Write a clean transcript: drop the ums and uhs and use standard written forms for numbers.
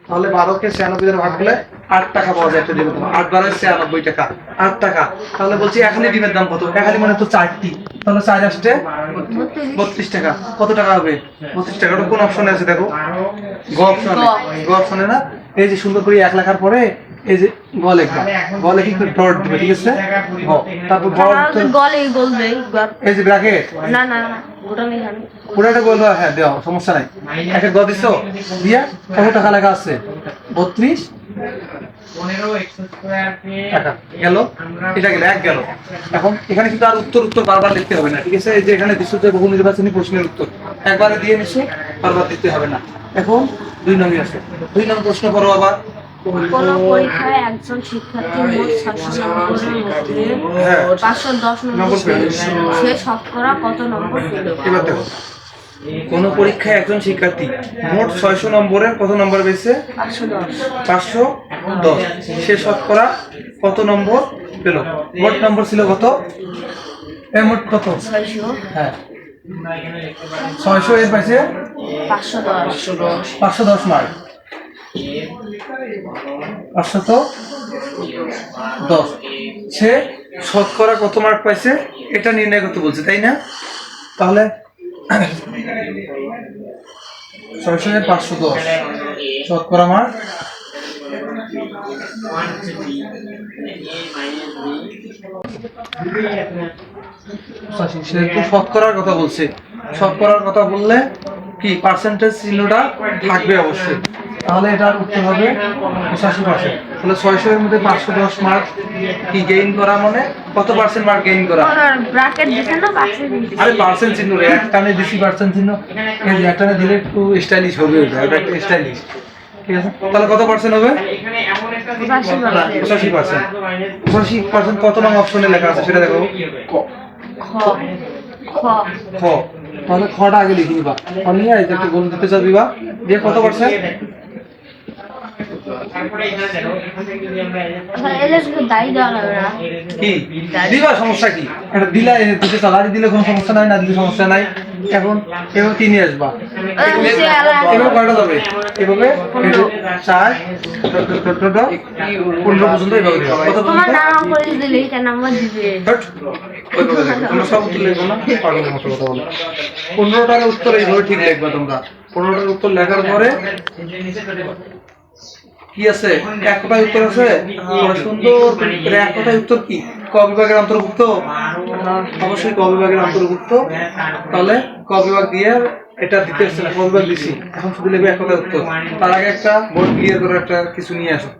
তাহলে 12কে 96 দ্বারা ভাগ করলে 8 টাকা পাওয়া যায় একটা ডিমের দাম। 8 12 96 টাকা, 8 টাকা। তাহলে বলছি এখানে ডিমের দাম কত? এখানে মানে তো 4টি, তাহলে 4 আসতে 32 টাকা। কত টাকা হবে? 32 টাকা। কোন অপশনে আছে দেখো? গ অপশনে। গ অপশনে না? এই যে সুন্দর করে 1 লেখার পরে এই যে গ লেখা, গ লেখি একটু ডট দিবে, ঠিক আছে? গ, তারপর এই যে ব্র্যাকেট, না না না ওটা নেই আমি পুরোটা গোল দেওয়া, হ্যাঁ দেওয়া, সমস্যা নাই। একটা গ দিছো দিয়া কত টাকা লেখা আছে? 32 টাকা গেল। এটা গেল, এক গেল। এখন এখানে কিন্তু আর উত্তর বারবার লিখতে হবে না, ঠিক আছে? এই যে এখানে দিছো যে বহু নির্বাচনী প্রশ্নের উত্তর একবারে দিয়ে নিছো, বারবার দিতে হবে না। এখন 2 নম্বর আছে, 2 নম্বর প্রশ্ন করো আবার। কোন পরীক্ষায় একজন শিক্ষার্থী মোট 600 নম্বরের মধ্যে 510 নম্বর পেল, সে শতকরা কত নম্বর পেল? এবার দেখো, কোন পরীক্ষায় একজন শিক্ষার্থী মোট 600 নম্বরের কত নম্বর পেয়েছে? 510। সে শতকরা কত নম্বর পেল? মোট নম্বর ছিল কত? মোট কত? 600। হ্যাঁ, 600 এর পাশে 510 510 মার্ক, 510। সে শতকরা কত মার্ক পাইছে এটা নির্ণয় করতে বলছে, তাই না? তাহলে 600 এর 510 শতকরা মার্ক সেহেতু শতকরার কথা বলছে। শতকরার কথা বললে কি পার্সেন্টেজ চিহ্নটা থাকবে অবশ্যই। তাহলে এটার উত্তর হবে 85%। তাহলে 600 এর মধ্যে 510 মার্ক কি গেইন করা, মানে কত পার্সেন্ট মার্ক গেইন করা? ব্র্যাকেট দিতে না পার্সেন্ট দিতে? আরে পার্সেন্ট চিহ্ন রে, একটানে দিছি পার্সেন্ট চিহ্ন, এই যে একটানে দিলে একটু স্টাইলিশ হবে, ওটা একটা স্টাইলিশ, ঠিক আছে? তাহলে কত পার্সেন্ট হবে? 85%। 85% কত নং অপশনে লেখা আছে সেটা দেখো। খ খ খ, তাহলে খটা আগে লিখে নিবা। খ নিয়ে এই যে একটা গোল দিতে চাও দিবা, দিয়ে কত পার্সেন্ট? কি দিবা, সমস্যা কি? এটা দিলা, দিতে চালারি দিলে কোনো সমস্যা নাই, না দিলে সমস্যা নাই। এখন এভাবে 3 নিয়ে আসবা, এভাবে কয়টা যাবে? এভাবে 4 15 পর্যন্ত এভাবে দিবা। কত পর্যন্ত? ওইভাবে দেখো, তোমরা সব উত্তর লিখবো না, পাগলের মতো কথা বলো। 15টার উত্তর এইভাবে ঠিক লিখবা তোমরা। 15টার উত্তর লেখার পরে কি আছে? এক কথায় উত্তর আছে, সুন্দর করে এক কথায় উত্তর কি ক বিভাগের অন্তর্ভুক্ত? অবশ্যই ক বিভাগের অন্তর্ভুক্ত। তাহলে ক বিভাগ দিয়ে এটা দিতে আসছে না, ক বিভাগ দিছি, এখন শুধু লিখবে এক কথায় উত্তর। তার আগে একটা বোর্ড ক্লিয়ার করে একটা কিছু নিয়ে আসো।